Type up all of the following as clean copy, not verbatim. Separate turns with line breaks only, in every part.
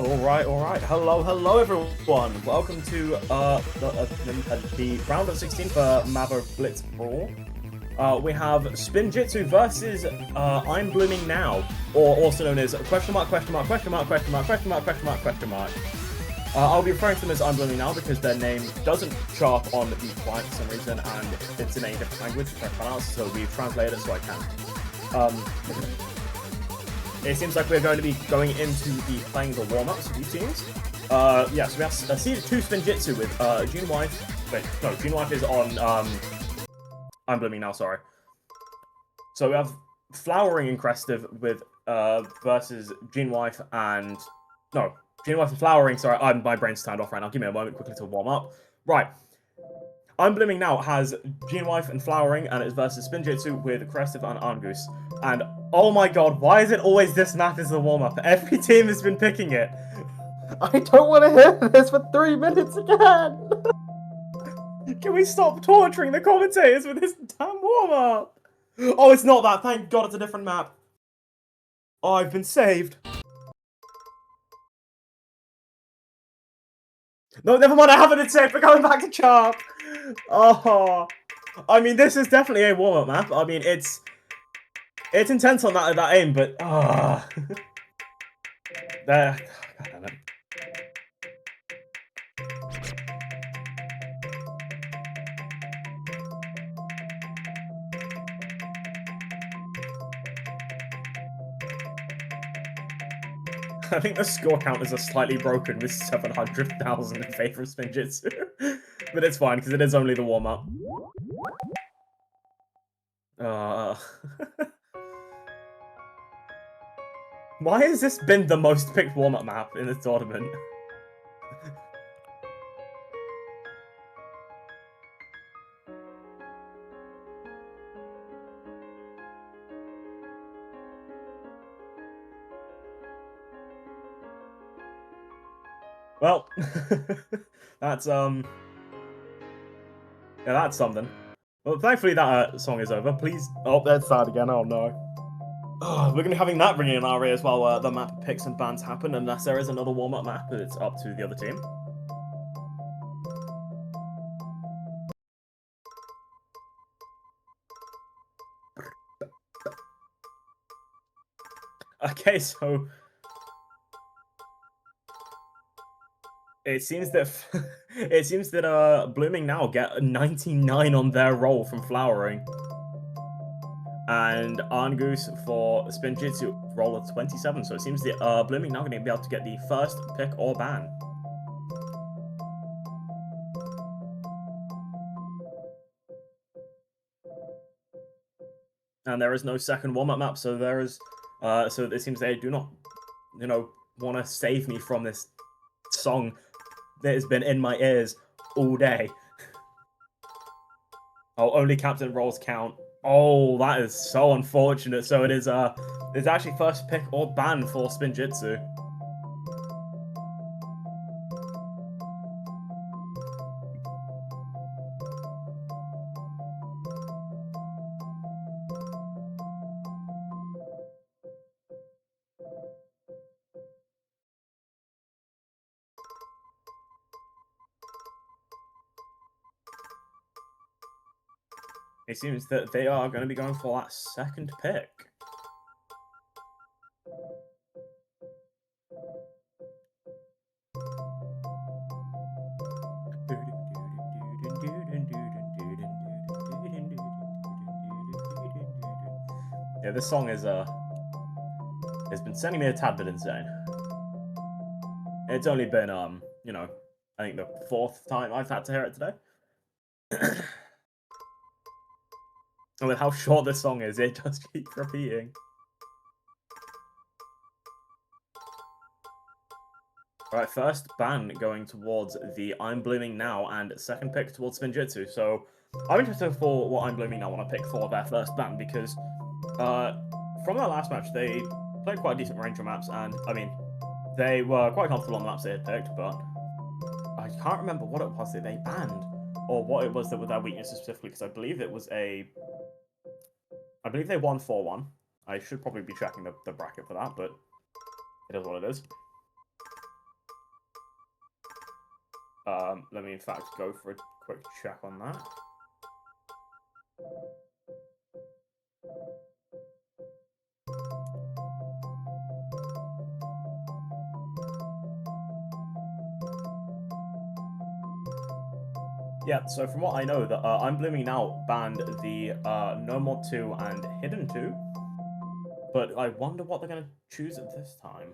All right. Hello, everyone. Welcome to the round of 16 for Mavo Blitz Brawl. We have Spinjitzu versus I'm Blooming Now, or also known as question mark. I'll be referring to them as I'm Blooming Now because their name doesn't show up on the client for some reason, and it's in a different language which I pronounce, so we've translated it so I can. It seems like we're going to be going into playing the warm-ups for these teams. Yeah, so we have Seed 2 Spinjitzu with June Wife. Wait, no, June Wife is on I'm Blooming Now, sorry. So we have Flowering and Crestive with versus June Wife and no, June Wife and Flowering, sorry, my brain's turned off right now. Give me a moment quickly to warm up. Right. I'm Blooming Now has June Wife and Flowering, and it's versus Spinjitzu with Crestive and Arngoose. And oh my god, why is it always this map is the warm-up? Every team has been picking it. I don't want to hear this for 3 minutes again. Can we stop torturing the commentators with this damn warm-up? Oh, it's not that. Thank god it's a different map. Oh, I've been saved. No, never mind, I haven't been saved. We're going back to Sharp. Oh, I mean, this is definitely a warm-up map. I mean, it's intense on that aim, but there. God damn it. I think the score count is slightly broken with 700,000 in favor of Spinjitzu. But it's fine, because it is only the warm-up. Why has this been the most picked warm-up map in this tournament? Well, that's yeah, that's something. Well, thankfully that song is over. Please, oh, that's sad again. Oh no. Oh, we're gonna be having that ringing in our ears while the map picks and bans happen, unless there is another warm-up map, but it's up to the other team. Okay, so it seems that Blooming Now get 99 on their roll from Flowering. And Arngoose for Spinjitzu roll of 27, so it seems that Blooming Now going to be able to get the first pick or ban. And there is no second warm-up map, so there is, so it seems they do not, want to save me from this song that has been in my ears all day. Oh, only captain rolls count. Oh, that is so unfortunate. So it is it's actually first pick or ban for Spinjitzu. It seems that they are going to be going for that second pick. Yeah, this song is has been sending me a tad bit insane. It's only been I think the 4th time I've had to hear it today. And with how short this song is, it just keeps repeating. Alright, first ban going towards the I'm Blooming Now, and second pick towards Spinjitzu. So I'm interested for what I'm Blooming Now want to pick for their first ban, because from their last match, they played quite a decent range of maps, and I mean, they were quite comfortable on the maps they had picked, but I can't remember what it was that they banned, or what it was that were their weaknesses specifically, because I believe it was I believe they won 4-1. I should probably be checking the bracket for that, but it is what it is. Let me in fact go for a quick check on that. Yeah, so from what I know, that I'm Blooming Now banned the No Mod 2 and Hidden 2, but I wonder what they're going to choose at this time.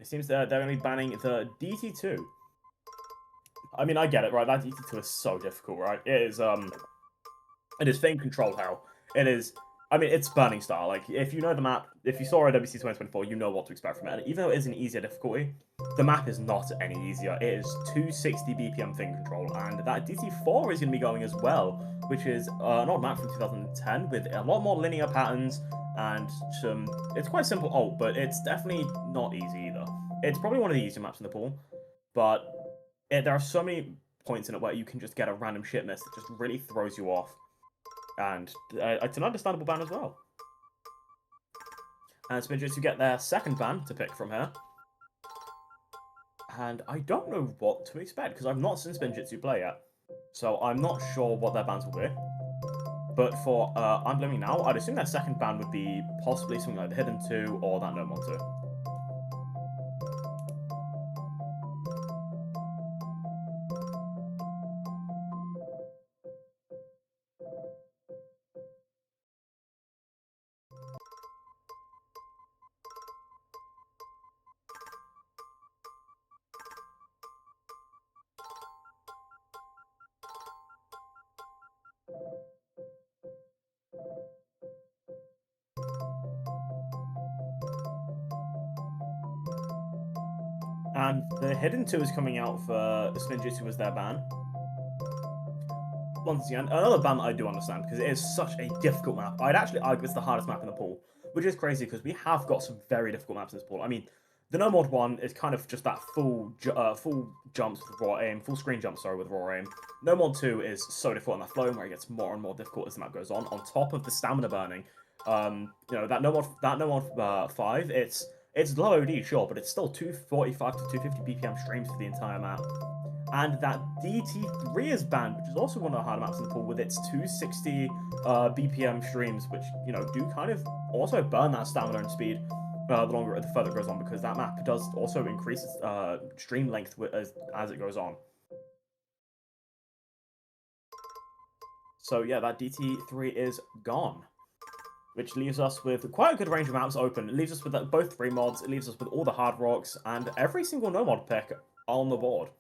It seems they're going to be banning the DT2. I mean, I get it, right? That DT2 is so difficult, right? It is thing control hell. It is, I mean, it's Burning Star. Like, if you know the map, if you saw WC 2024, you know what to expect from it. And even though it is an easier difficulty, the map is not any easier. It is 260 BPM thing control, and that DT4 is going to be going as well, which is an old map from 2010 with a lot more linear patterns and some. It's quite simple ult, but it's definitely not easy either. It's probably one of the easier maps in the pool, but there are so many points in it where you can just get a random shit miss that just really throws you off. And it's an understandable ban as well. And spinjitzu get their second ban to pick from here. And I don't know what to expect, because I've not seen spinjitzu play yet. So I'm not sure what their bans will be. But for I'm Blooming Now, I'd assume their second ban would be possibly something like the Hidden 2 or that No Mod 2. And the Hidden 2 is coming out for spinjitzu as their ban. Once again, another ban that I do understand, because it is such a difficult map. I'd actually argue it's the hardest map in the pool, which is crazy, because we have got some very difficult maps in this pool. I mean, the No Mod 1 is kind of just that full jumps with raw aim, full screen jump, sorry, with raw aim. No Mod 2 is so difficult on that flow, where it gets more and more difficult as the map goes on top of the stamina burning. You know, that No Mod 5, it's low OD, sure, but it's still 245 to 250 BPM streams for the entire map. And that DT3 is banned, which is also one of the harder maps in the pool, with its 260 BPM streams, which, you know, do kind of also burn that stamina and speed the further it goes on, because that map does also increase its stream length as it goes on. So yeah, that DT3 is gone, which leaves us with quite a good range of maps open. It leaves us with both 3 mods, it leaves us with all the hard rocks, and every single no mod pick on the board.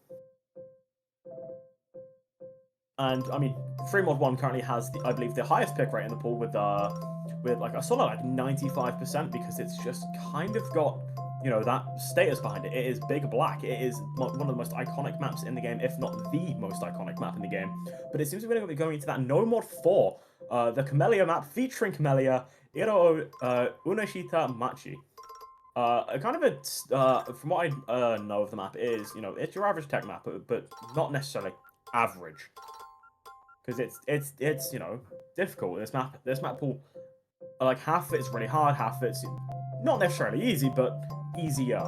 And I mean, 3 mod 1 currently has, I believe, the highest pick rate in the pool with like a solid like 95%, because it's just kind of got, you know, that status behind it. It is Big Black. It is one of the most iconic maps in the game, if not the most iconic map in the game. But it seems we're going to be going into that No Mod 4, the Camellia map featuring Camellia, Iro Unashita Machi. Kind of a, from what I know of the map is, you know, it's your average tech map, but not necessarily average. Because it's you know, difficult. This map pool, like half of it's really hard, half of it's not necessarily easy, but easier.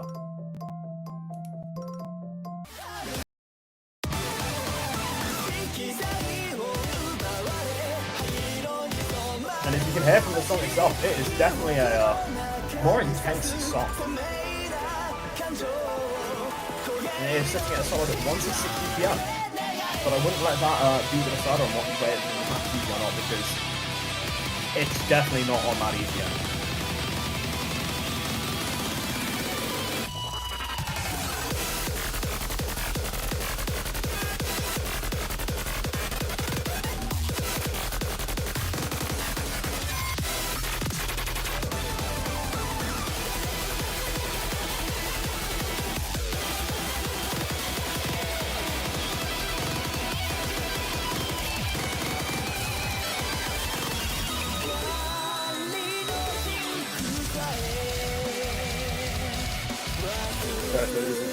And as you can hear from the song itself, it is definitely a more intense song. And it is sitting at a solid 160 BPM. But I wouldn't let that be the decider on what you play it in the map easy or not, because it's definitely not on that easy yet.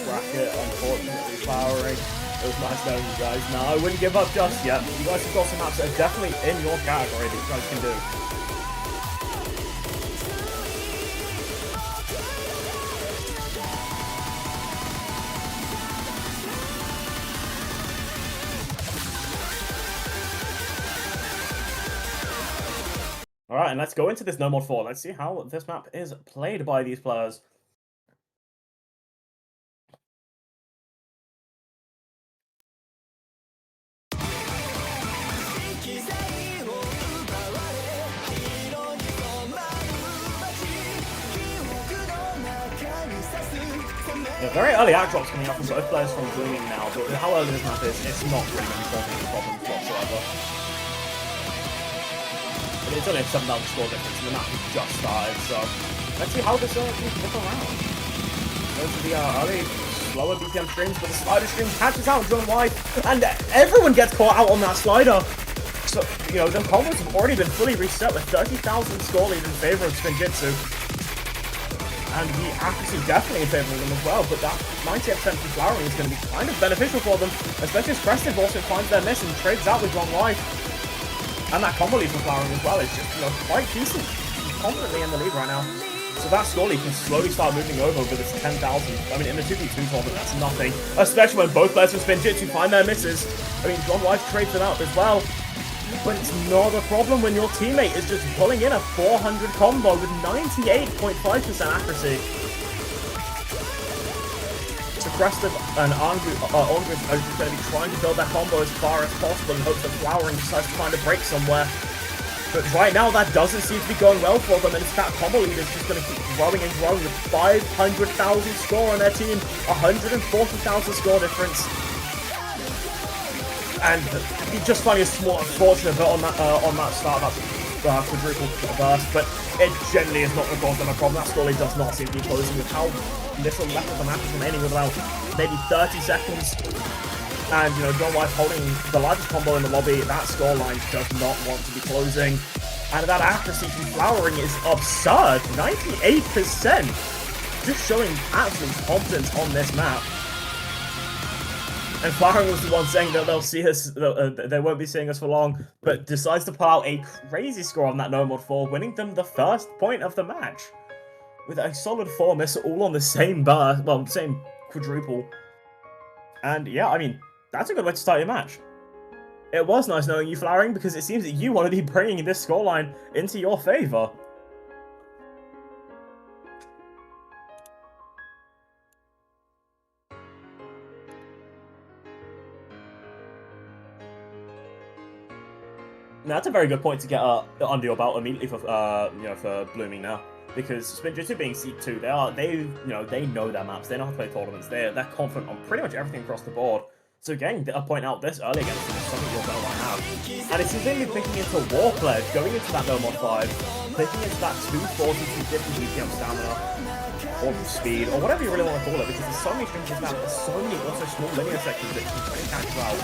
Bracket, unfortunately flowering. It was nice knowing you guys. No, I wouldn't give up just yet. You guys have got some maps that are definitely in your category that you guys can do. Alright, and let's go into this No Mod 4. Let's see how this map is played by these players. Yeah, very early act drops coming out from both players from Blooming now, but with how early this map is, it's not really going to be causing any problems whatsoever. But it's only a 7,000 score difference, and the map has just started, so let's see how this can flip around. Those are the early, slower BPM streams, but the slider stream catches out John White, and everyone gets caught out on that slider. So, you know, the combos have already been fully reset with 30,000 score lead in favor of spinjitzu. And the accuracy definitely in favor of them as well, but that 98% from flowering is going to be kind of beneficial for them, especially as Preston also finds their miss and trades out with John White. And that combo lead from flowering as well is just, you know, quite decent. He's confidently in the lead right now. So that score lead can slowly start moving over with its 10,000. I mean, in the 2v2 tournament, that's nothing. Especially when both players from spinjitzu find their misses. I mean, John White trades it out as well. But it's not a problem when your teammate is just pulling in a 400 combo with 98.5% accuracy. So Preston and Ongu are going to be trying to build that combo as far as possible in hopes that flowering decides to find a break somewhere. But right now that doesn't seem to be going well for them, and it's that combo lead is just going to keep growing and growing with 500,000 score on their team, 140,000 score difference. And he just finding a small unfortunate bit on that start, that quadruple burst, but it generally is not going to cause them a problem. That score lead does not seem to be closing with how little left of the map is remaining, with about maybe 30 seconds. And, you know, John White holding the largest combo in the lobby. That score line does not want to be closing. And that accuracy from flowering is absurd, 98%. Just showing absolute confidence on this map. And Flowering was the one saying that they'll see us, they won't be seeing us for long, but decides to pull out a crazy score on that No Mod 4, winning them the first point of the match. With a solid 4 miss all on the same bar, well, same quadruple. And yeah, I mean, that's a good way to start your match. It was nice knowing you, Flowering, because it seems that you want to be bringing this scoreline into your favor. Now, that's a very good point to get under your belt immediately for you know, for Blooming now, because spinjitzu being seed 2, they know their maps, they know how to play tournaments, they're confident on pretty much everything across the board. So getting a point out this early against them is something you're going to want to have. And it seems they've been picking into War Pledge, going into that No Mod 5, picking into that 240 to 50 BPM stamina, or speed, or whatever you really want to call it, because there's so many strings in this map, there's so many also small linear sections that can really catch you out.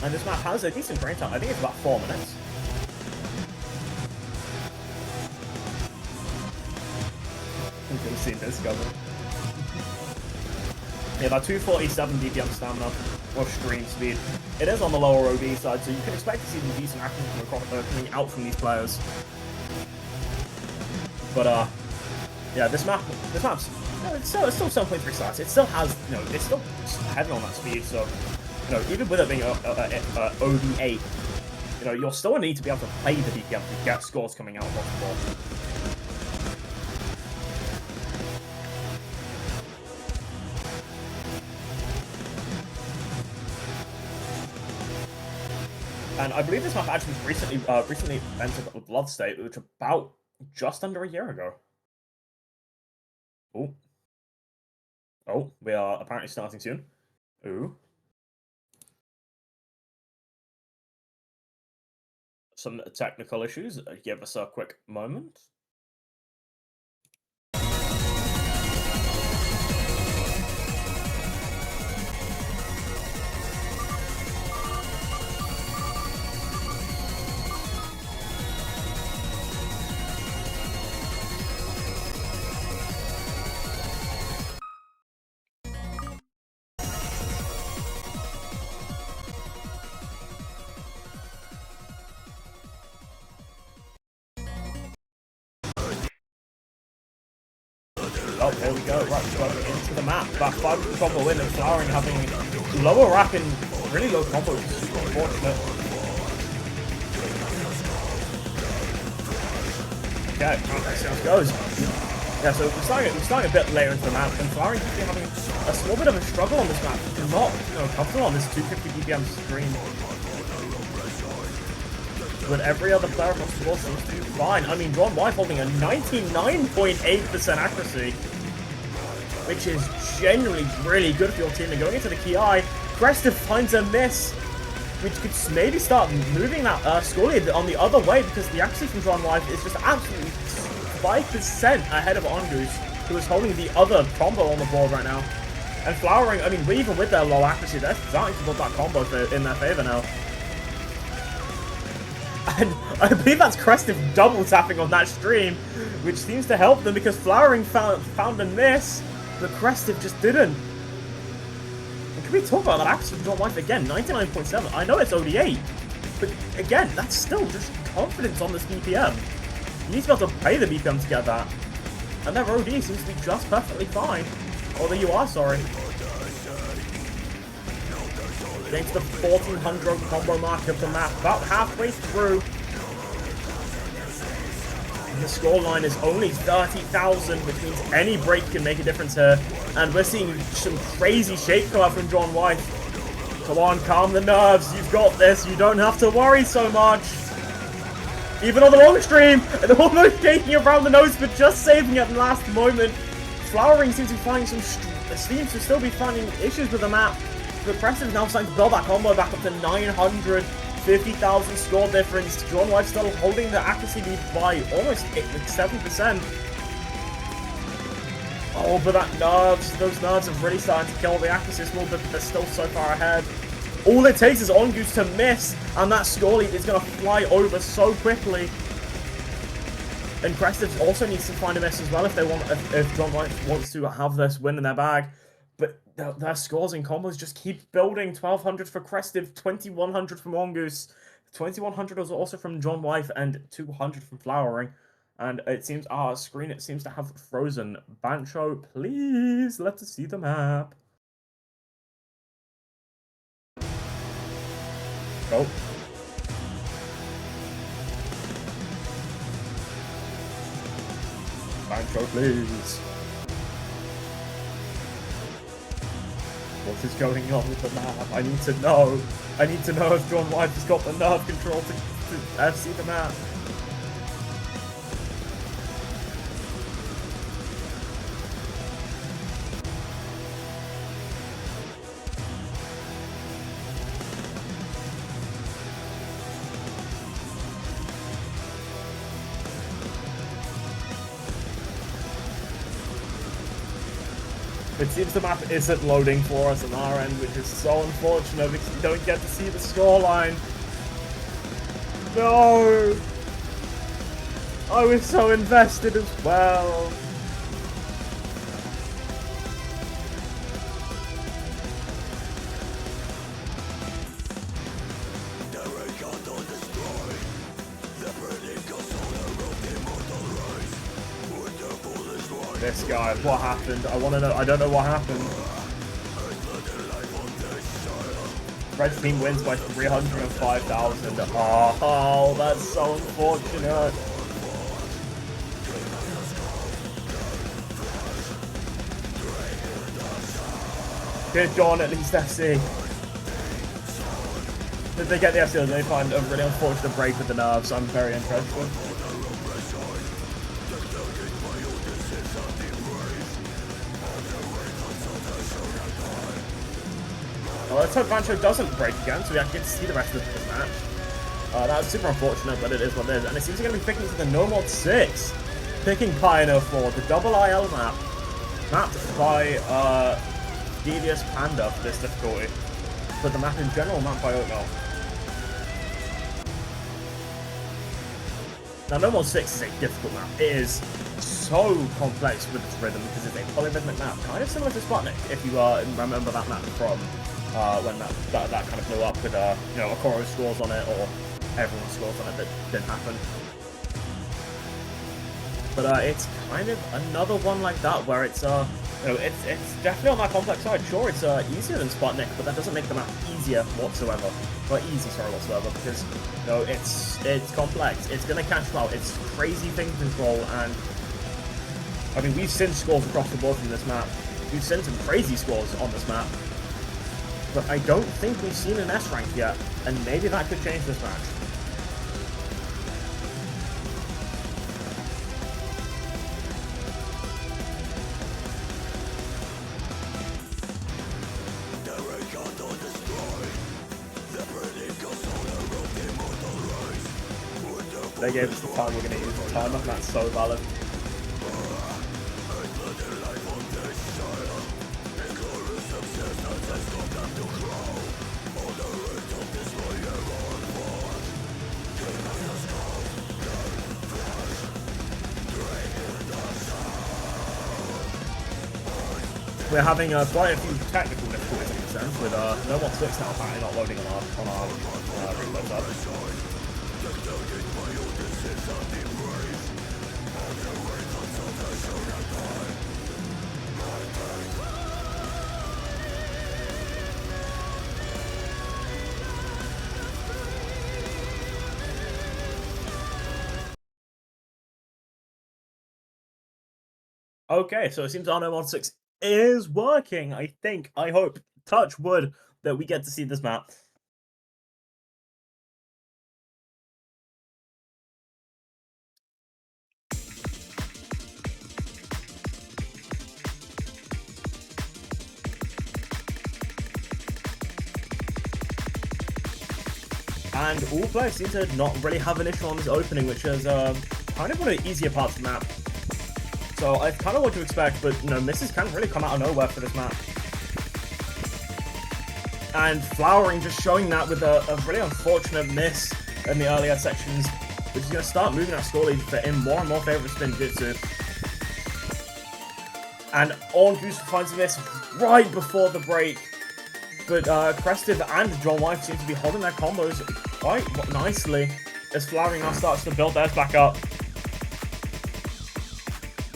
And this map has a decent train time. I think it's about 4 minutes. You could have seen this coming. Yeah, about 247 DPM stamina or stream speed. It is on the lower OB side, so you can expect to see some decent action coming out from these players. But yeah, this map's it's still 7.3 stars. It still has, you know, it's still heavy on that speed, so. You know, even with it being OB8, you know, you'll still need to be able to play the BPM to get scores coming out across the board. And I believe this map actually was recently entered with Blood State, which about just under a year ago. Oh, we are apparently starting soon. Ooh. Some technical issues. Give us a quick moment. Oh, there we go. Right, going into the map. That 5 combo win and Flowering having lower rack and really low combo, which is super unfortunate. Okay, let's see how it goes. Yeah, so we're starting a bit later into the map, and Flowering keeps having a small bit of a struggle on this map. Not, comfortable on this 250 BPM screen. But every other player across the board seems to be fine. I mean, John White holding a 99.8% accuracy, which is genuinely really good for your team. And going into the key eye, Crestive finds a miss, which could maybe start moving that score lead on the other way, because the accuracy from John White is just absolutely 5% ahead of Ongoose, who is holding the other combo on the board right now. And Flowering, I mean, even with their low accuracy, they're starting to build that combo in their favor now. And I believe that's Crestive double tapping on that stream, which seems to help them, because Flowering found a miss, but Crestive just didn't. And can we talk about that accuracy from John White again? 99.7. I know it's OD8, but again, that's still just confidence on this BPM. You need to be able to play the BPM to get that. And their OD seems to be just perfectly fine. Or the UR, sorry. Getting to the 1400 combo mark of the map, about halfway through. And the scoreline is only 30,000, which means any break can make a difference here. And we're seeing some crazy shape come out from John White. Come on, calm the nerves. You've got this. You don't have to worry so much. Even on the long stream, and almost shaking around the nose, but just saving at the last moment. Flowering seems to be finding seems to still be finding issues with the map. The Preston is now starting to build that combo back up to 950,000 score difference. John White still holding the accuracy lead by almost 7%. Oh, but those nerves are really starting to kill the accuracy a little bit, but they're still so far ahead. All it takes is Ongoose to miss, and that score lead is going to fly over so quickly. And Crestive also needs to find a miss as well if John White wants to have this win in their bag. But their scores and combos just keep building. 1200 for Crestive, 2100 from Ongoose, 2100 was also from John White, and 200 from Flowering. And it seems our screen seems to have frozen. Bancho, please let us see the map. Oh. Bancho, please. What is going on with the map? I need to know. I need to know if John White has got the nerve control to FC the map. It seems the map isn't loading for us on our end, which is so unfortunate because you don't get to see the scoreline. No! I was so invested as well. This guy, what happened? I want to know. I don't know what happened. Red team wins by 305,000. Oh, that's so unfortunate. Good John, at least FC. Did they get the FC? They find a really unfortunate break with the nerves. I'm very interested. Well, let's hope Bancho doesn't break again, so we actually get to see the rest of this match. That was super unfortunate, but it is what it is. And it seems we're going to be picking to the No Mod 6. Picking Pioneer 4, the double IL map. Mapped by Devious Panda for this difficulty. But the map in general, mapped by Oatmeal. Now, No Mod 6 is a difficult map. It is so complex with its rhythm because it's a polyrhythmic map. Kind of similar to Sputnik, if you remember that map from when that kind of blew up with Okoro scores on it, or everyone scores on it that didn't happen. But it's kind of another one like that where it's it's definitely on that complex side. Sure, it's easier than Sputnik, but that doesn't make the map easier whatsoever. Or easy, sorry, whatsoever, because it's complex. It's gonna catch you out. It's crazy thing to control, and I mean we've seen scores across the board from this map. We've seen some crazy scores on this map, but I don't think we've seen an S rank yet, and maybe that could change this match. They gave us the time we're going to use the timer, and that's so valid. We're having quite a few technical difficulties in a sense, with no more 6 now apparently not loading on our reload up. Okay, so it seems our mod 6 is working, I think. I hope, touch wood, that we get to see this map. And all players seem to not really have an issue on this opening, which is kind of one of the easier parts of the map. So I kind of what to expect, but misses can really come out of nowhere for this map. And Flowering just showing that with a really unfortunate miss in the earlier sections, which is going to start moving that score lead in more and more favor of Spinjitzu. And Goose finds a miss right before the break. But Crestive and John Wife seem to be holding their combos quite nicely as Flowering now starts to build theirs back up.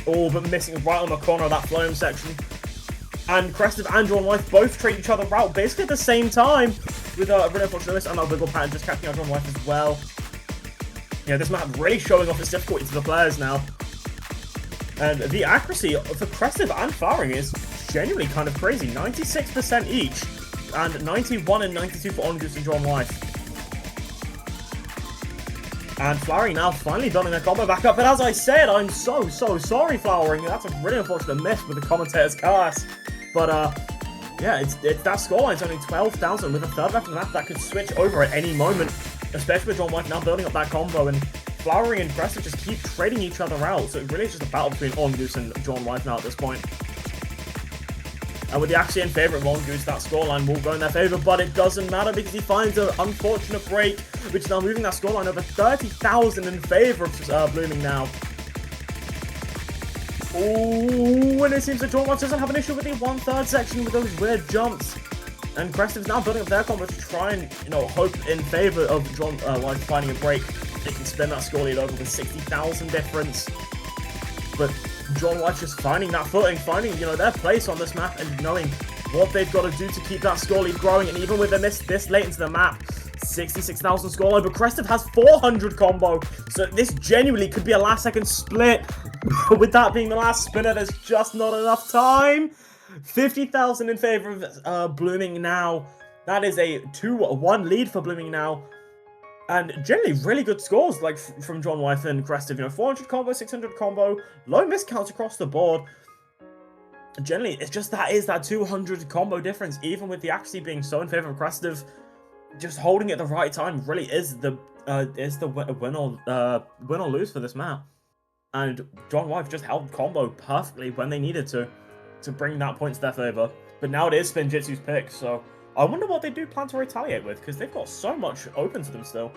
Oh, but missing right on the corner of that Flame section. And Crestive and John Wife both trade each other out basically at the same time with a really unfortunate miss, and that Wiggle Pattern just catching out John Wife as well. Yeah, this map really showing off its difficulty to the players now. And the accuracy for Crestive and Flowering is genuinely kind of crazy. 96% each. And 91 and 92 for Goose and John Wife. And Flowering now finally building their combo back up. But as I said, I'm so sorry, Flowering. That's a really unfortunate miss with the commentator's curse. But, yeah, it's that scoreline's only 12,000 with a third left in the map that could switch over at any moment. Especially with John Wife now building up that combo. And Flowering and Crestive just keep trading each other out. So it really is just a battle between Goose and John Wife now at this point. And with the actually in favour of Goose, that scoreline will go in their favour, but it doesn't matter because he finds an unfortunate break, which is now moving that scoreline over 30,000 in favour of Blooming now. Ooh, and it seems that John Wife doesn't have an issue with the 1/3 section with those weird jumps. And Crestive's now building up their combo to try and, hope in favour of John Wife finding a break. They can spin that score lead over with 60,000 difference. But John Wife just finding that footing, finding, their place on this map and knowing what they've got to do to keep that score lead growing. And even with a miss this late into the map, 66,000 scoreline, but Crestive has 400 combo. So this genuinely could be a last second split. With that being the last spinner, there's just not enough time. 50,000 in favor of Blooming now. That is a 2-1 lead for Blooming now. And generally really good scores, like from John Wife and Crestive. 400 combo, 600 combo, low miscounts across the board. Generally, it's just that 200 combo difference, even with the accuracy being so in favor of Crestive. Just holding it at the right time really is the win or lose for this map. And John Wife just held combo perfectly when they needed to bring that point to their favor. But now it is Spinjitzu's pick, so I wonder what they do plan to retaliate with, because they've got so much open to them still.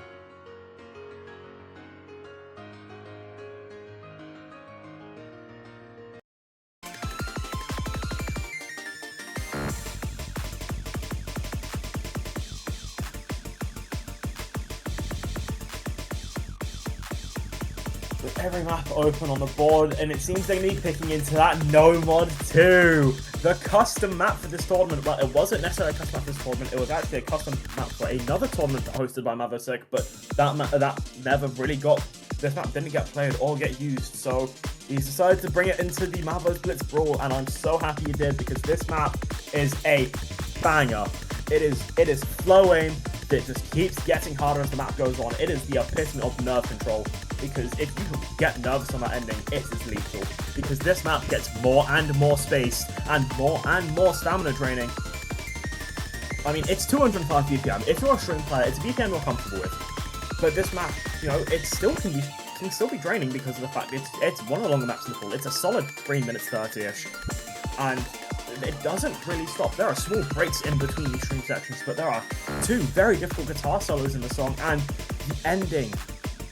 every map open on the board, and it seems they're going to be picking into that No Mod 2. The custom map for this tournament, well, it wasn't necessarily a custom map for this tournament, it was actually a custom map for another tournament hosted by Mavosick, but that never really this map didn't get played or get used, so he's decided to bring it into the Mavos Blitz Brawl, and I'm so happy he did, because this map is a banger. It is flowing. It just keeps getting harder as the map goes on. It is the epitome of nerve control, because if you get nervous on that ending, it is lethal, because this map gets more and more space and more stamina draining. I mean, it's 205 BPM. If you're a stream player, it's a BPM you're comfortable with. But this map, you know, it still can still be draining because of the fact it's one of the longer maps in the pool. It's a solid 3 minutes 30-ish, and it doesn't really stop. There are small breaks in between these stream sections, but there are 2 very difficult guitar solos in the song, and the ending,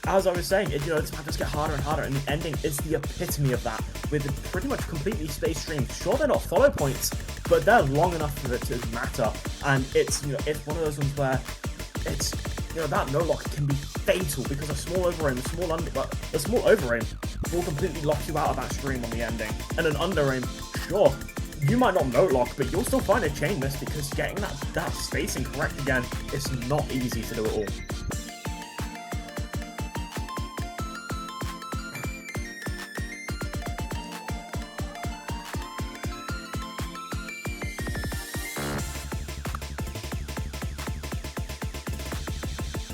as I was saying, this map just gets harder and harder, and the ending is the epitome of that, with pretty much completely spaced streams. Sure, they're not follow points, but they're long enough for it to matter, and it's one of those ones where it's, that no lock can be fatal, because a small overaim, a small overaim will completely lock you out of that stream on the ending, and an underaim, sure, you might not no lock, but you'll still find a chain miss, because getting that spacing correct again is not easy to do at all.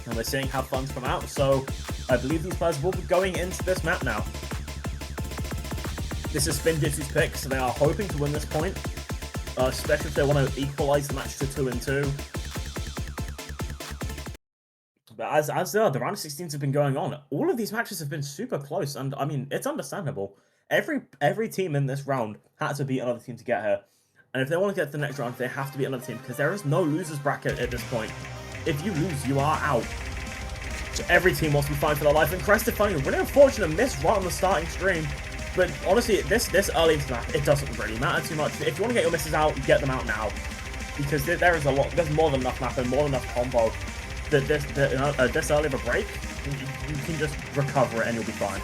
And we're seeing how fun's come out, so I believe these players will be going into this map now. This is spinjitzu's pick, so they are hoping to win this point, especially if they want to equalize the match to 2-2. But as the round of 16s have been going on, all of these matches have been super close, and I mean, it's understandable. Every team in this round had to beat another team to get here, and if they want to get to the next round, they have to beat another team, because there is no losers bracket at this point. If you lose, you are out. So every team wants to be fighting for their life, and Crest finding a really unfortunate miss right on the starting stream. But honestly, this early into the map, it doesn't really matter too much. If you want to get your misses out, get them out now, because there's more than enough map and more than enough combo that this early of a break, you can just recover it and you'll be fine.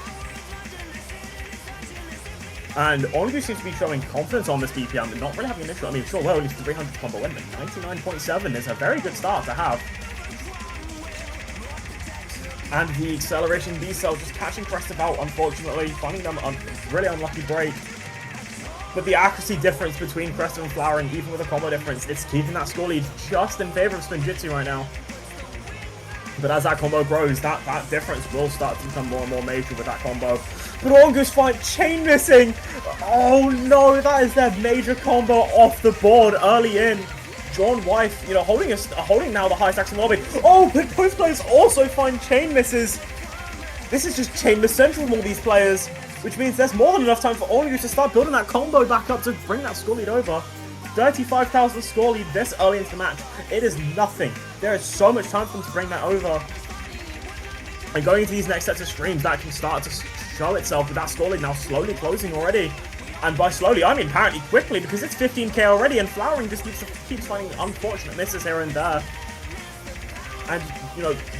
And Ongu seems to be showing confidence on this BPM and not really having an issue. I mean, sure, well, at least 300 combo win, but 99.7 is a very good start to have. And the acceleration B-cell just catching Crest out, unfortunately, finding them a really unlucky break. But the accuracy difference between Crest and Flowering, even with a combo difference, it's keeping that score lead just in favor of spinjitzu right now. But as that combo grows, that difference will start to become more and more major with that combo. But Ongu's fight chain missing! Oh no, that is their major combo off the board early in. John Wife, holding now the highest action lobby. Oh, but both players also find chain misses. This is just chain miss central from all these players, which means there's more than enough time for Ongu to start building that combo back up to bring that score lead over. 35,000 score lead this early into the match. It is nothing. There is so much time for them to bring that over. And going into these next sets of streams, that can start to show itself with that score lead now slowly closing already. And by slowly, I mean apparently quickly, because it's 15k already, and Flowering just keeps finding unfortunate misses here and there. And,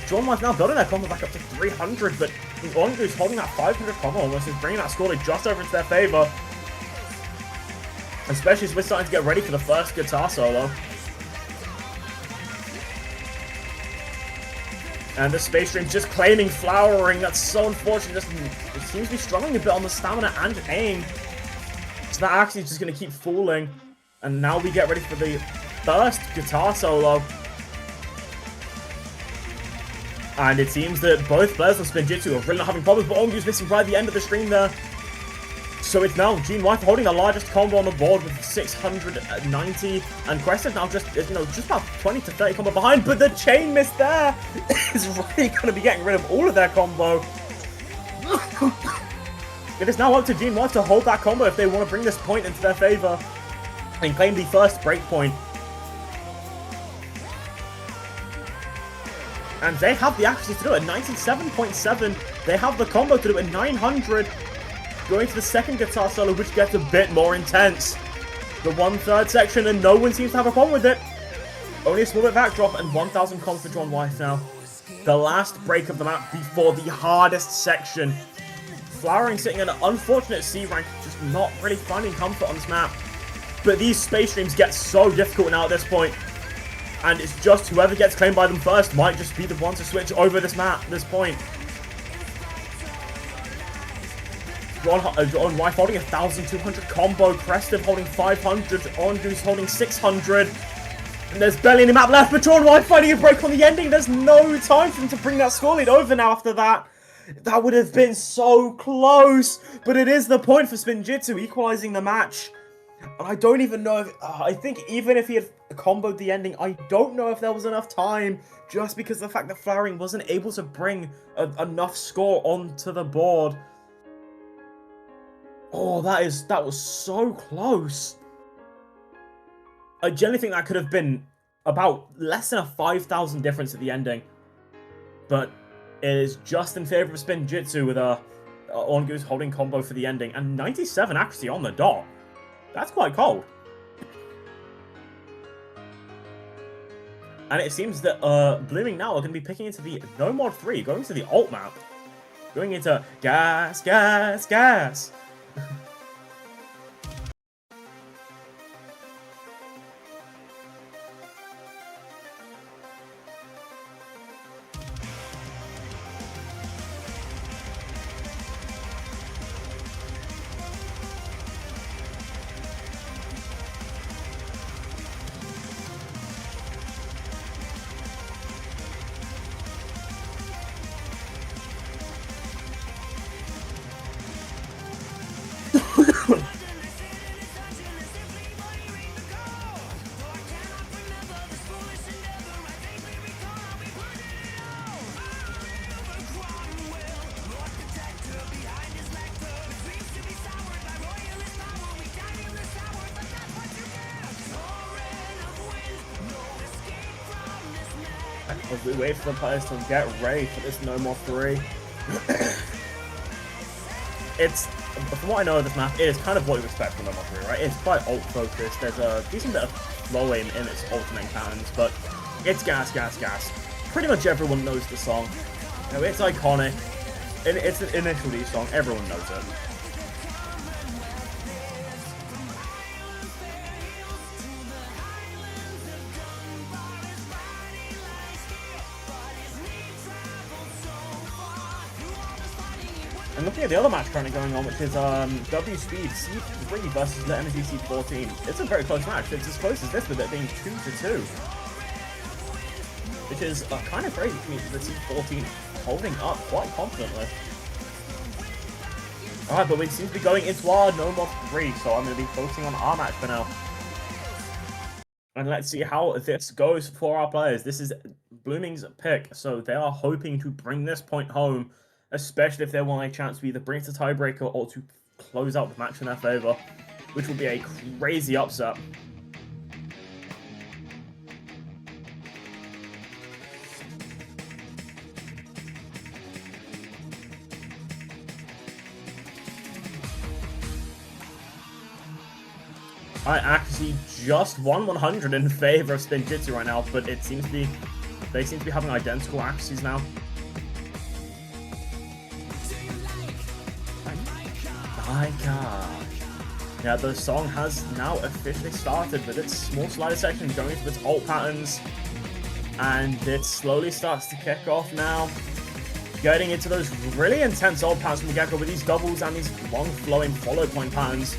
John Wife now building their combo back up to 300, but Ongu's holding that 500 combo almost, is bringing that score lead just over into their favor. Especially as we're starting to get ready for the first guitar solo. And the space stream's just claiming Flowering. That's so unfortunate. It seems to be struggling a bit on the stamina and aim. So that actually is just going to keep falling. And now we get ready for the first guitar solo. And it seems that both players on spinjitzu are really not having problems, but Ongu's missing right at the end of the stream there. So it's now Gene Wife holding the largest combo on the board with 690, and Crest is now just about 20 to 30 combo behind, but the chain miss there is really going to be getting rid of all of their combo. It is now up to Gene Wife to hold that combo if they want to bring this point into their favor and claim the first break point. And they have the accuracy to do it, 97.7. They have the combo to do it, 900. Going to the second guitar solo, which gets a bit more intense. The 1/3 section, and no one seems to have a problem with it. Only a small bit backdrop, and 1,000 comms for John Wife now. The last break of the map before the hardest section. Flowering sitting in an unfortunate C rank, just not really finding comfort on this map. But these space streams get so difficult now at this point. And it's just whoever gets claimed by them first might just be the one to switch over this map at this point. John Wife holding 1,200 combo, Crested holding 500, Ongoose holding 600. And there's barely any map left, but John Wife finding a break on the ending. There's no time for him to bring that score lead over now after that. That would have been so close, but it is the point for spinjitzu, equalizing the match. And I don't even know if, I think even if he had comboed the ending, I don't know if there was enough time, just because of the fact that Flowering wasn't able to bring enough score onto the board. Oh, that was so close. I generally think that could have been about less than a 5,000 difference at the ending. But it is just in favor of spinjitzu with a Ongoose holding combo for the ending. And 97 accuracy on the dot. That's quite cold. And it seems that Blooming now are going to be picking into the No Mod 3, going to the alt map. Going into gas, gas, gas. As we wait for the players to get ready for this No More 3. It's, from what I know of this map, it is kind of what you expect from No More 3, right? It's quite ult focused, there's a decent bit of flow in its ultimate patterns, but it's gas, gas, gas. Pretty much everyone knows the song. You know, it's iconic, and it's an initial D song, everyone knows it. And looking at the other match currently going on, which is W Speed C3 versus the MBB C14. It's a very close match. It's as close as this, with it being 2-2. Which is kind of crazy to me, the C14 holding up quite confidently. Alright, but we seem to be going into our No More 3, so I'm going to be focusing on our match for now. And let's see how this goes for our players. This is Blooming's pick, so they are hoping to bring this point home, especially if they want a chance to either bring it to tiebreaker or to close out the match in their favor, which would be a crazy upset. Alright, accuracy just 100 in favor of spinjitzu right now, but it seems to be, they seem to be having identical accuracies now. Bankai. Yeah, the song has now officially started with its small slider section going into its ult patterns, and it slowly starts to kick off now, getting into those really intense ult patterns from the get-go with these doubles and these long flowing follow point patterns.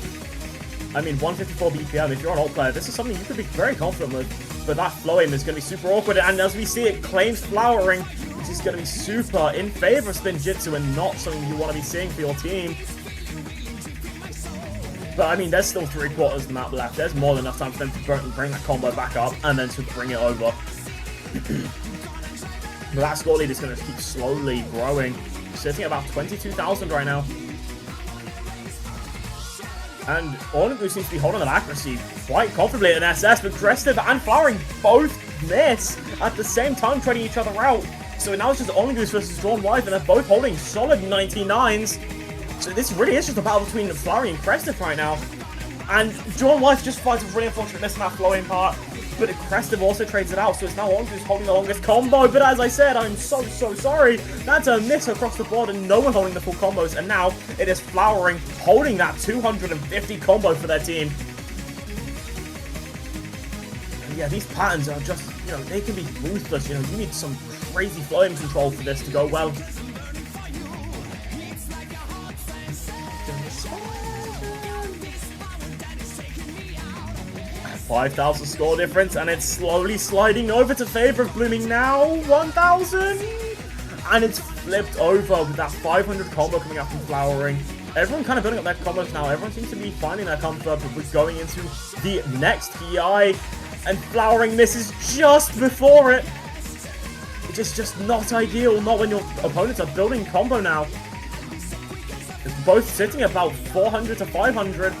I mean, 154 BPM, if you're an ult player, this is something you could be very confident with, but that flowing is going to be super awkward, and as we see, it claims flowering, which is going to be super in favor of spinjitzu and not something you want to be seeing for your team. But I mean, there's still 3/4 of the map left. There's more than enough time for them to bring that combo back up and then to bring it over. But that score lead is going to keep slowly growing, sitting at about 22,000 right now. And Ongoose seems to be holding an accuracy quite comfortably at an SS, but Crested and Flowering both miss at the same time, trading each other out. So now it's just Ongoose versus Drawn Wife, and they're both holding solid 99s. So this really is just a battle between Flowering and Crested right now. And Drawn Wife just finds a really unfortunate miss in that flowing part. but Crestive also trades it out, so it's now on who's holding the longest combo. But as I said, I'm so sorry. That's a miss across the board, and no one holding the full combos. And now it is Flowering holding that 250 combo for their team. And yeah, these patterns are just, you know, they can be ruthless. You know, you need some crazy flowing control for this to go well. 5,000 score difference, and it's slowly sliding over to favor of Blooming now. 1,000, and it's flipped over with that 500 combo coming out from Flowering. Everyone kind of building up their combos now. Everyone seems to be finding their comfort, but we're going into the next PI, and Flowering misses just before it. It's just not ideal, not when your opponents are building combo now. It's both sitting about 400 to 500.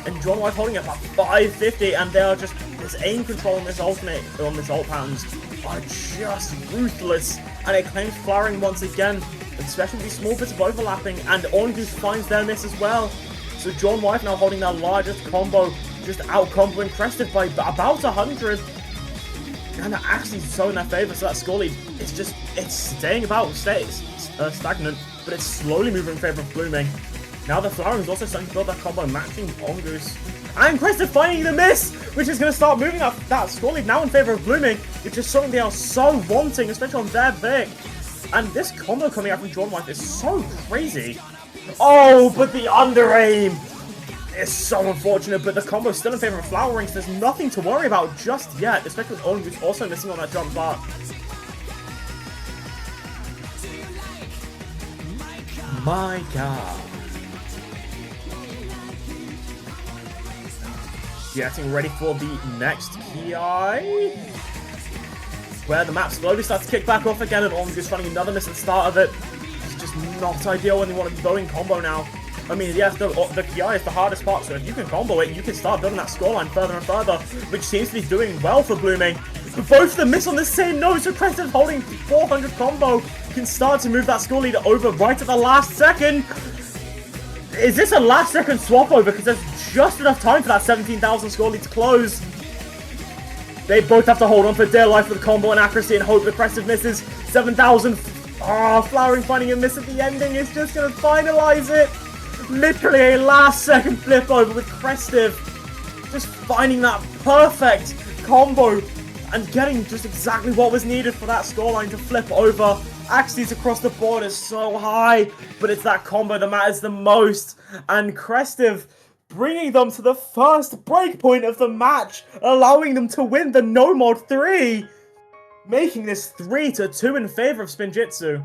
And John White holding about 550, and they are just, this aim control on this ultimate, on this ult patterns are just ruthless, and it claims Flowering once again, especially these small bits of overlapping, and Ongoose finds their miss as well. So John White now holding their largest combo, just out comboing Crestive by about 100, and they're actually so in their favor. So that score lead, it's staying about stagnant, but it's slowly moving in favor of Blooming. Now the Flowering is also starting to build that combo, matching Ongoose. And Crestive finding the miss, which is going to start moving up that score lead now in favor of Blooming, which is something they are so wanting, especially on their pick. And this combo coming out from John White is so crazy. Oh, but the under aim is so unfortunate, but the combo is still in favor of Flowering, so there's nothing to worry about just yet, especially with Ongoose also missing on that jump bar. My god. Getting ready for the next PI, where the map slowly starts to kick back off again, and Ongoose finding another miss at the start of it. It's just not ideal when you want to go in combo now. I mean, yes, the PI is the hardest part, so if you can combo it, you can start building that scoreline further and further, which seems to be doing well for Blooming. But both of them miss on the same note, so Crestive holding 400 combo can start to move that score leader over right at the last second. Is this a last second swap over? Because there's just enough time for that 17,000 score lead to close. They both have to hold on for dear life with combo and accuracy and hope the Crestive misses. 7,000. Ah, Flowering finding a miss at the ending is just going to finalize it. Literally a last second flip over with Crestive just finding that perfect combo and getting just exactly what was needed for that scoreline to flip over. Accuracies across the board is so high, but it's that combo that matters the most. And Crestive bringing them to the first breakpoint of the match, allowing them to win the No Mod 3, making this 3-2 in favor of Spinjitzu.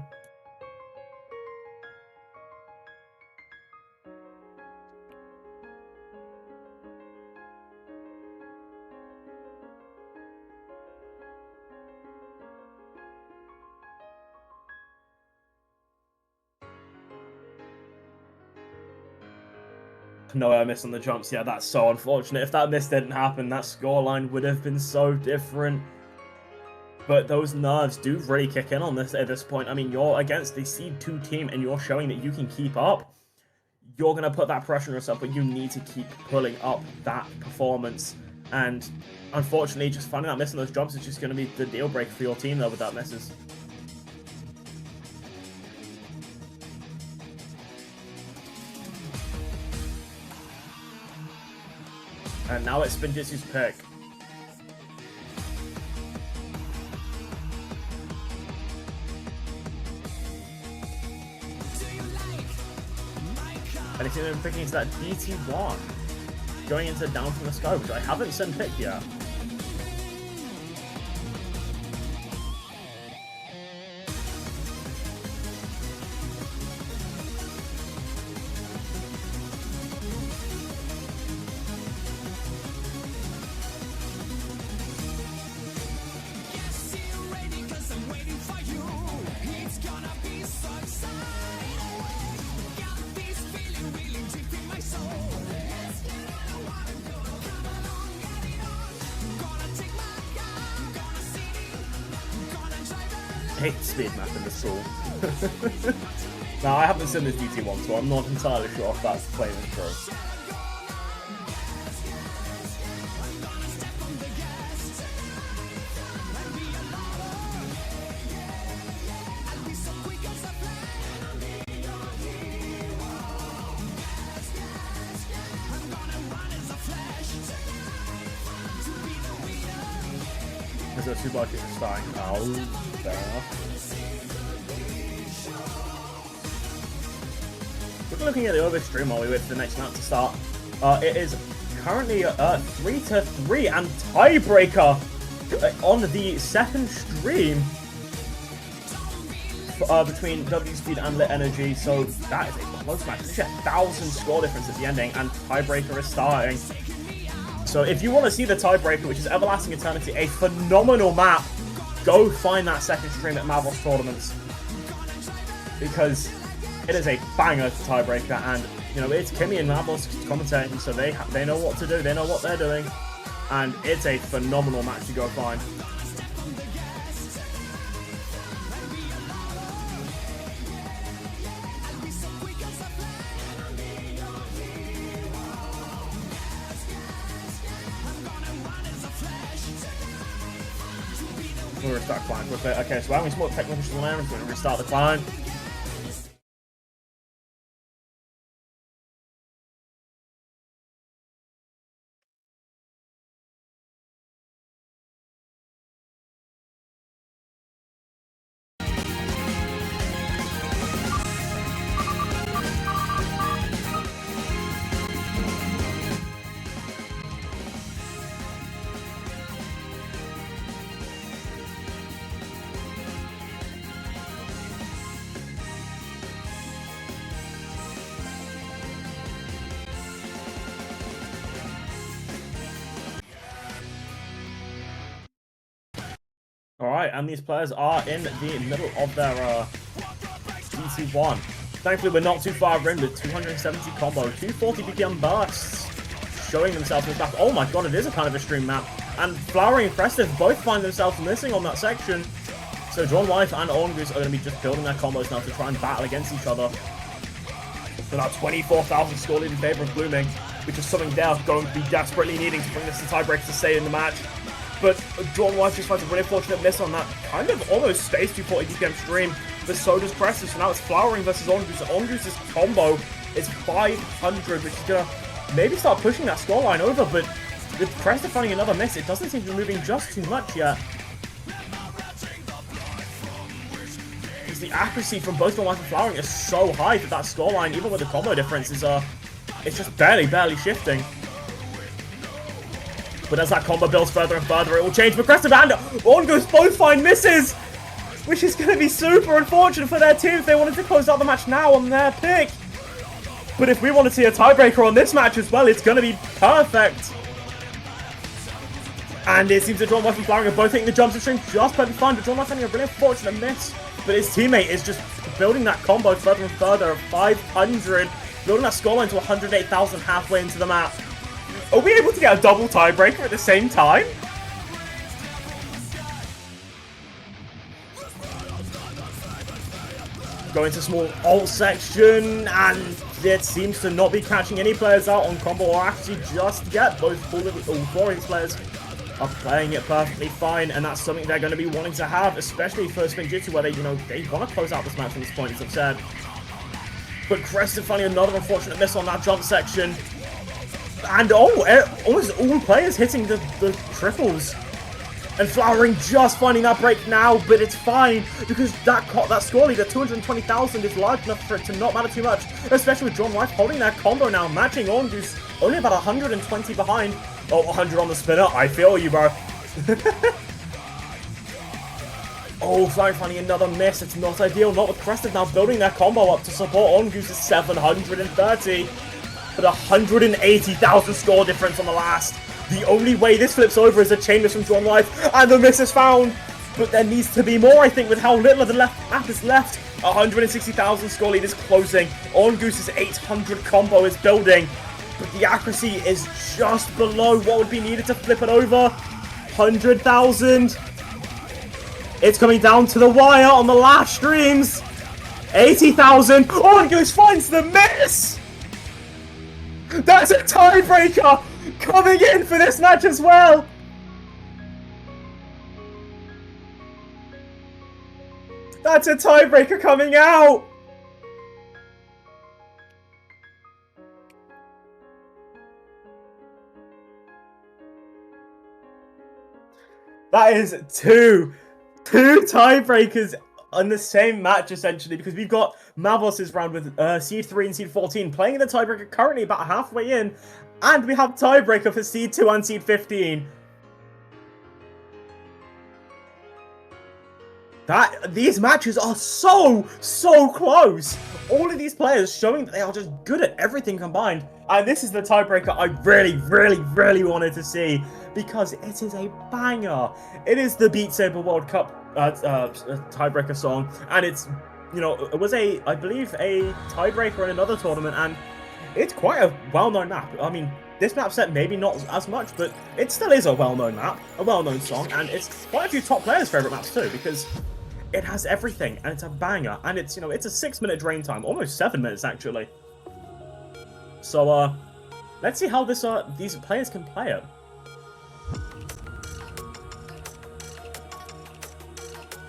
No, I missed on the jumps. Yeah, that's so unfortunate. If that miss didn't happen, that scoreline would have been so different. But those nerves do really kick in on this at this point. I mean, you're against the Seed 2 team and you're showing that you can keep up. You're going to put that pressure on yourself, but you need to keep pulling up that performance. And unfortunately, just finding that miss on those jumps is just going to be the deal breaker for your team, though, without misses. And now it's Spinjitzu's pick. And it's even picking into that DT1. Going into Down from the Sky, which I haven't seen picked yet. I hate speed map in this tool. Now, I haven't seen this DT1, so I'm not entirely sure if that's claiming true. Because those two blockers are starting. Oh, fair enough. We're looking at the other stream while we wait for the next map to start. It is currently 3-3 and tiebreaker on the second stream between W Speed and Lit Energy. So that is a close match. There's 1,000 score difference at the ending, and tiebreaker is starting. So if you want to see the tiebreaker, which is Everlasting Eternity, a phenomenal map, go find that second stream at Mavos Tournaments, because it is a banger tiebreaker. And you know, it's Kimmy and Mavos commentating, so they know what to do, they know what they're doing, and it's a phenomenal match to go find. We'll restart client quickly. Okay, so we're having some more technical issues on there, so we're going to restart the client. Alright, and these players are in the middle of their DC1. Thankfully, we're not too far in with 270 combo, 240 BPM bursts showing themselves in the back. Oh my god, it is a kind of a stream map. And Flowery and Festive both find themselves missing on that section. So John Wife and Orngoose are going to be just building their combos now to try and battle against each other. For that 24,000 score lead in favor of Blooming, which is something they're going to be desperately needing to bring this to tiebreaker to stay in the match. But John White just finds a really fortunate miss on that kind of almost space 240 BPM stream, but so does Preston. So now it's Flowering versus Orngoose. Orngoose's combo is 500, which is going to maybe start pushing that scoreline over, but with Preston finding another miss, it doesn't seem to be moving just too much yet. Because the accuracy from both John White and Flowering is so high that that scoreline, even with the combo difference, is it's just barely shifting. But as that combo builds further and further, it will change. Progressive and Orngoose both find misses, which is going to be super unfortunate for their team if they wanted to close out the match now on their pick. But if we want to see a tiebreaker on this match as well, it's going to be perfect. And it seems that John White and Flowering are both hitting the jumps stream just perfectly fine, but John White finding a really unfortunate miss. But his teammate is just building that combo further and further of 500, building that scoreline to 108,000 halfway into the map. Are we able to get a double tiebreaker at the same time? Go into small alt section, and it seems to not be catching any players out on combo or actually just yet. Both four of these players are playing it perfectly fine, and that's something they're going to be wanting to have, especially for spinjitzu, where they want to close out this match from this point, as I've said. But Creston finding another unfortunate miss on that jump section. And almost all players hitting the triples. And Flowering just finding that break now, but it's fine, because that score lead at 220,000 is large enough for it to not matter too much, especially with John White holding that combo now, matching Orngoose, only about 120 behind. Oh, 100 on the spinner, I feel you, bro. Oh, Flowering finding another miss, it's not ideal, not with Crested now building their combo up to support Orngoose's 730. But 180,000 score difference on the last. The only way this flips over is a chain miss from John Life, and the miss is found. But there needs to be more, I think, with how little of the map is left. 160,000 score lead is closing. Orngoose's 800 combo is building, but the accuracy is just below what would be needed to flip it over. 100,000. It's coming down to the wire on the last streams. 80,000. Orngoose finds the miss. That's a tiebreaker coming in for this match as well. That's a tiebreaker coming out. That is two tiebreakers on the same match, essentially, because we've got Mavos' round with Seed 3 and Seed 14 playing in the tiebreaker currently about halfway in, and we have tiebreaker for Seed 2 and Seed 15. These matches are so close. All of these players showing that they are just good at everything combined. And this is the tiebreaker I really wanted to see, because it is a banger. It is the Beat Saber World Cup tiebreaker song, and it's, you know, it was I believe a tiebreaker in another tournament, and it's quite a well-known map. I mean, this map set maybe not as much, but it still is a well-known map, a well-known song, and it's quite a few top players' favorite maps too, because it has everything, and it's a banger, and it's, you know, it's a 6-minute drain time, almost 7 minutes actually. So let's see how these players can play it.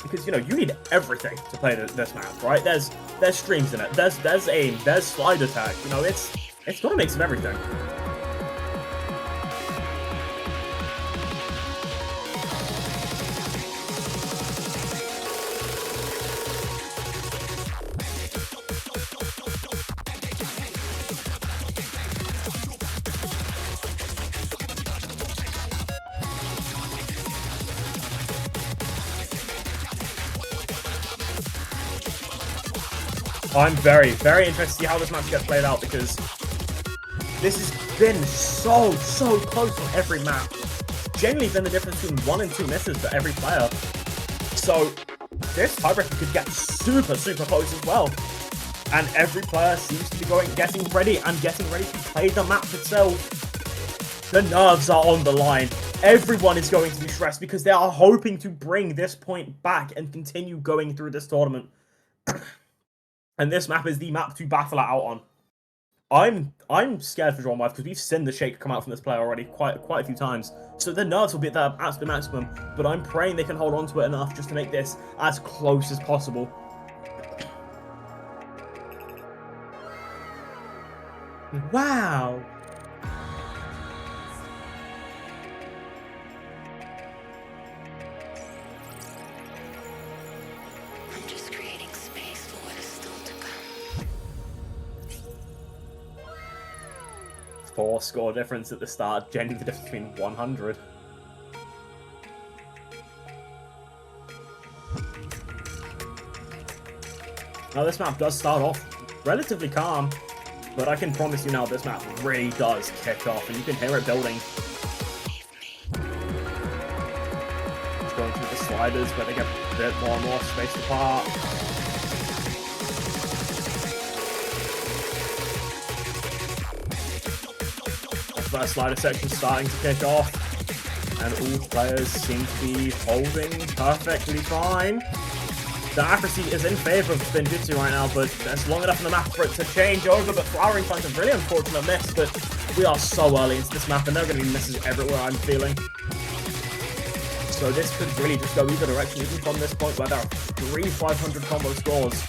Because, you know, you need everything to play this map, right? There's streams in it, there's aim, there's slide attack, you know, it's got a mix of everything. I'm very interested to see how this match gets played out, because this has been so close on every map. It's generally been the difference between 1 and 2 misses for every player. So this tiebreaker could get super close as well. And every player seems to be getting ready to play the map itself. The nerves are on the line. Everyone is going to be stressed because they are hoping to bring this point back and continue going through this tournament. And this map is the map to battle it out on. I'm scared for Drawn Wife because we've seen the shake come out from this player already quite a few times. So the nerves will be at their absolute maximum, but I'm praying they can hold on to it enough just to make this as close as possible. Wow! Four score difference at the start, genuinely the difference between 100. Now this map does start off relatively calm, but I can promise you now this map really does kick off, and you can hear it building. Just going through the sliders where they get a bit more and more spaced apart. That slider section starting to kick off, and all players seem to be holding perfectly fine. The accuracy is in favor of spinjitzu right now, but there's long enough in the map for it to change over. But Flowering finds a really unfortunate miss, but we are so early into this map, and there are going to be misses everywhere, I'm feeling. So this could really just go either direction, even from this point where there are 3 500 combo scores.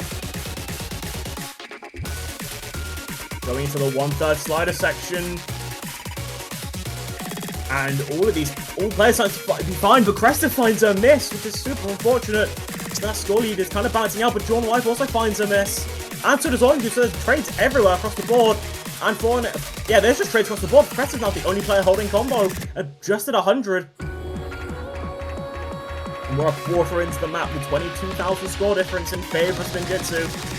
Going into the 1/3 slider section. And all players seem to be fine, but Cresta finds a miss, which is super unfortunate. That score lead is kind of balancing out, but Drawn Wife also finds a miss. And so does Orange, so there's trades everywhere across the board. And yeah, there's just trades across the board. Cresta's now the only player holding combo, just at 100. And we're a quarter into the map with 22,000 score difference in favor of spinjitzu.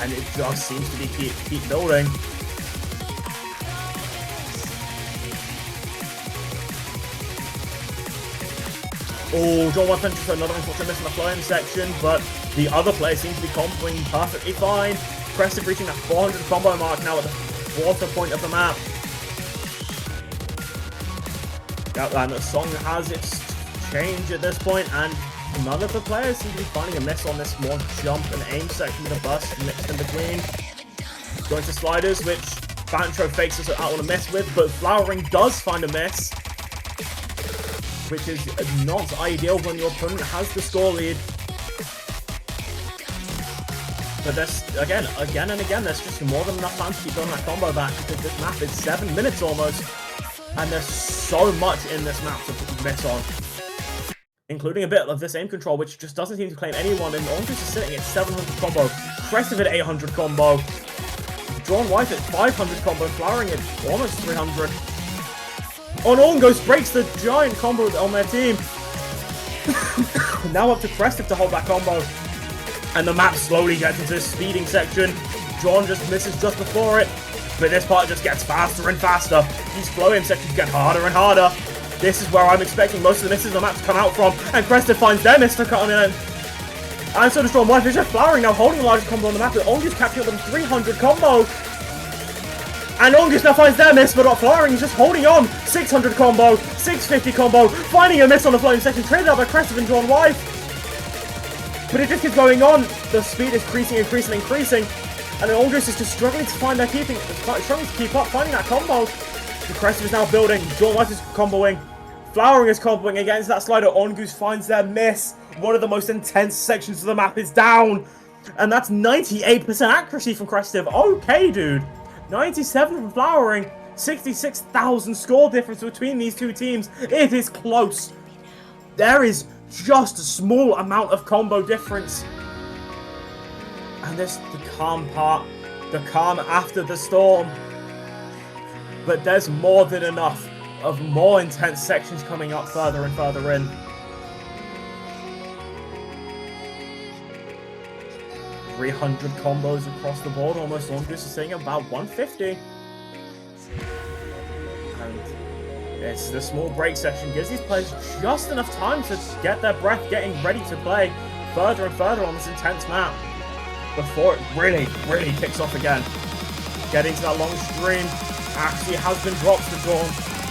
And it just seems to be keep building. Oh, Drawn Wife enters another unfortunate miss in the flying section, but the other players seem to be comboing perfectly fine. Cresta reaching that 400 combo mark now at the quarter point of the map. Yeah, and the song has its change at this point, and none of the players seem to be finding a miss on this more jump and aim section with a burst mixed in between. Going to sliders, which Bancho fakes us out on a miss with, but Flowering does find a miss, which is not ideal when your opponent has the score lead. But there's, again and again, there's just more than enough time to keep building that combo back, because this map is 7 minutes almost, and there's so much in this map to miss on. Including a bit of this aim control, which just doesn't seem to claim anyone, and Ongus is sitting at 700 combo, Crestive at 800 combo, Drawn White at 500 combo, Flowering at almost 300. Ongus breaks the giant combo on their team. Now up to Crestive to hold that combo. And the map slowly gets into this speeding section. John just misses just before it, but this part just gets faster and faster. These flow aim sections get harder and harder. This is where I'm expecting most of the misses in the map to come out from, and Crestive finds their miss to come in. And so does Drawn White. They're just Flowering now, holding the largest combo on the map, but Ongus captured them 300 combo. And Ongus now finds their miss, but not Flowering is just holding on. 600 combo, 650 combo, finding a miss on the flowing section, traded out by Crestive and Drawn White. But it just keeps going on. The speed is increasing, and then Ongus is just struggling to find their struggling to keep up, finding that combo. The Crestive is now building. Drawn White is comboing. Flowering is comboing against that slider. Ongus finds their miss. One of the most intense sections of the map is down, and that's 98% accuracy from Crestive. Okay, dude. 97 from Flowering. 66,000 score difference between these two teams. It is close. There is just a small amount of combo difference. And this the calm part. The calm after the storm. But there's more than enough of more intense sections coming up further and further in. 300 combos across the board. Almost Ongus is saying about 150. And it's the small break section gives these players just enough time to get their breath, getting ready to play further and further on this intense map before it really kicks off again. Getting to that long stream actually has been dropped for Drawn,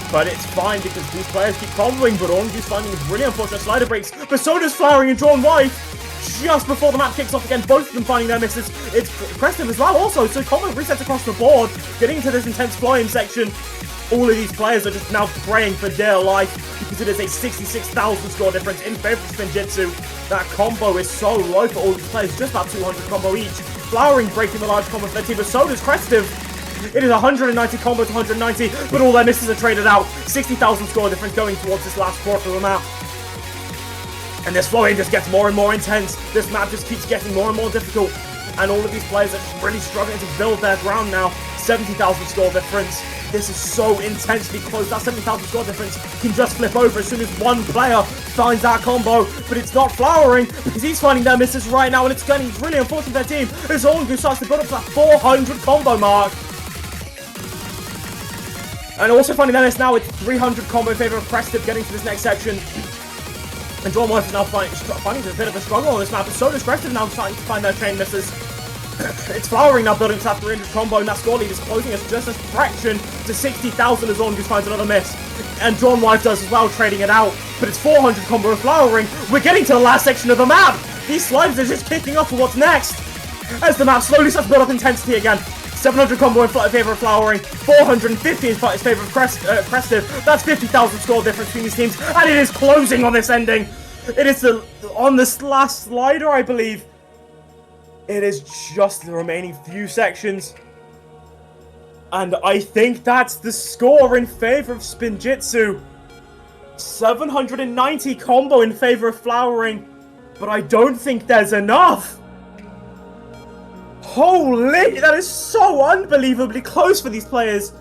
but it's fine because these players keep comboing, but Ongus finding really unfortunate slider breaks, but so does Flowering and Drawn White. Just before the map kicks off again, both of them finding their misses. It's Crestive as well also, so combo resets across the board, getting into this intense flowing section. All of these players are just now praying for their life because it is a 66,000 score difference in favor of spinjitzu. That combo is so low for all these players, just about 200 combo each. Flowering breaking the large combo for their team, but so does Crestive. It is 190 combo to 190, but all their misses are traded out. 60,000 score difference going towards this last quarter of the map. And this flowing just gets more and more intense. This map just keeps getting more and more difficult. And all of these players are really struggling to build their ground now. 70,000 score difference. This is so intensely close. That 70,000 score difference can just flip over as soon as one player finds that combo. But it's not Flowering because he's finding their misses right now, and it's getting really unfortunate for their team. As Ongus starts to build up to that 400 combo mark. And also finding their miss now with 300 combo in favor of Crestive getting to this next section. And Drawn White is now finding a bit of a struggle on this map, and so does Crestive now starting to find their chain misses. It's Flowering now building to that 300 combo, and that score lead is closing us just a fraction to 60,000 as Ongus finds another miss. And Drawn White does as well, trading it out. But it's 400 combo of Flowering. We're getting to the last section of the map. These sliders are just kicking off for what's next. As the map slowly starts to build up intensity again. 700 combo in favor of Flowering, 450 in favor of Crestive. That's 50,000 score difference between these teams, and it is closing on this ending. It is on this last slider, I believe. It is just the remaining few sections. And I think that's the score in favor of spinjitzu. 790 combo in favor of Flowering, but I don't think there's enough. Holy, that is so unbelievably close for these players.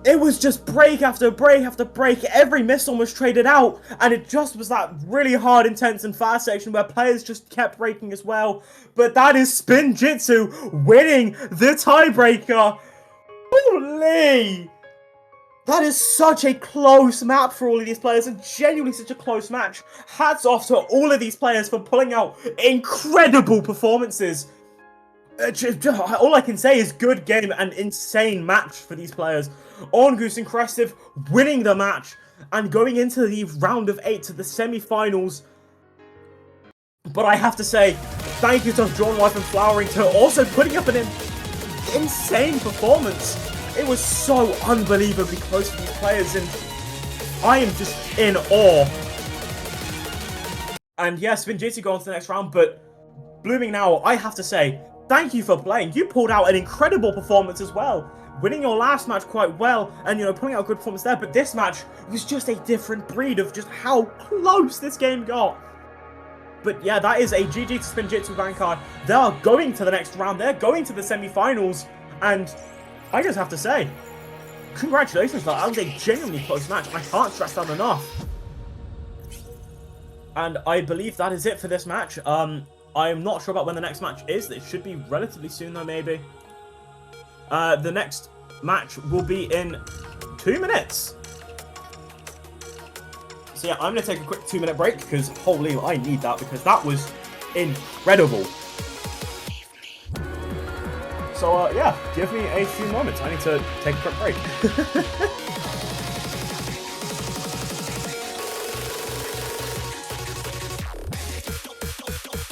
It was just break after break after break. Every missile was traded out, and it just was that really hard, intense, and fast section where players just kept breaking as well. But that is spinjitzu winning the tiebreaker. Holy! That is such a close map for all of these players, and genuinely such a close match. Hats off to all of these players for pulling out incredible performances. All I can say is good game and insane match for these players. Ongus and Crestive winning the match and going into the round of 8 to the semi-finals. But I have to say, thank you to Drawn White and Flowering to also putting up an insane performance. It was so unbelievably close for these players, and I am just in awe. And yes, spinjitzu go on to the next round, but Blooming Now, I have to say, thank you for playing. You pulled out an incredible performance as well. Winning your last match quite well and, putting out a good performance there. But this match was just a different breed of just how close this game got. But yeah, that is a GG to Spinjitzu bankai. They are going to the next round. They're going to the semi-finals. And I just have to say, congratulations, that was a genuinely close match. I can't stress that enough. And I believe that is it for this match. I'm not sure about when the next match is. It should be relatively soon though, maybe. The next match will be in 2 minutes. So yeah, I'm going to take a quick 2-minute break because holy, I need that because that was incredible. So yeah, give me a few moments. I need to take a quick break.